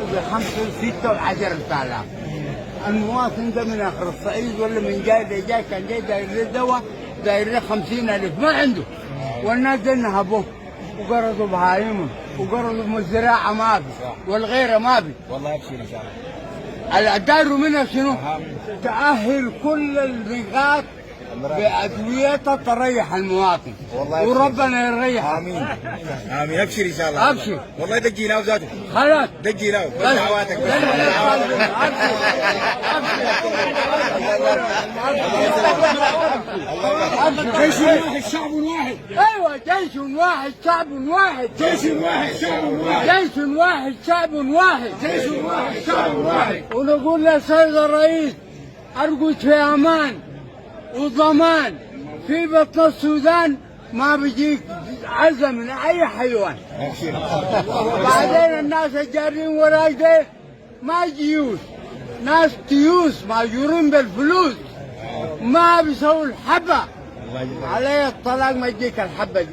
بخمسة وستة وعشرة آلاف. المواطن ده من آخر الصعيد ولا من جاي كان جاي داير له دواء داير له 50,000 ما عنده. والناس دي نهبوه وقرضوا بهايمهم وقرضوا من الزراعة ما في والغيرة ما في. والله ابشر ان شاء الله. الدار منها شنو؟ تأهل كل النقاط بأدويتها تريح المواطن وربنا يريحه. امين امين. ابشر ان شاء الله. ابشر والله دجيناه وذاته. خلاص دجيناه بس دعواتك بس. جيش واحد شعب واحد. ايوه جيش واحد شعب واحد. جيش واحد شعب واحد. جيش واحد شعب واحد. جيش واحد شعب واحد. ونقول للسيد الرئيس ارقد في امان وضمان في بطن السودان ما بيجيك عزة من اي حيوان. بعدين الناس الجارين وراي ده ما جيوش ناس تيوس ماجورين بالفلوس ما بيسووا الحبة عليه الطلاق ما يجيك الحبة دي.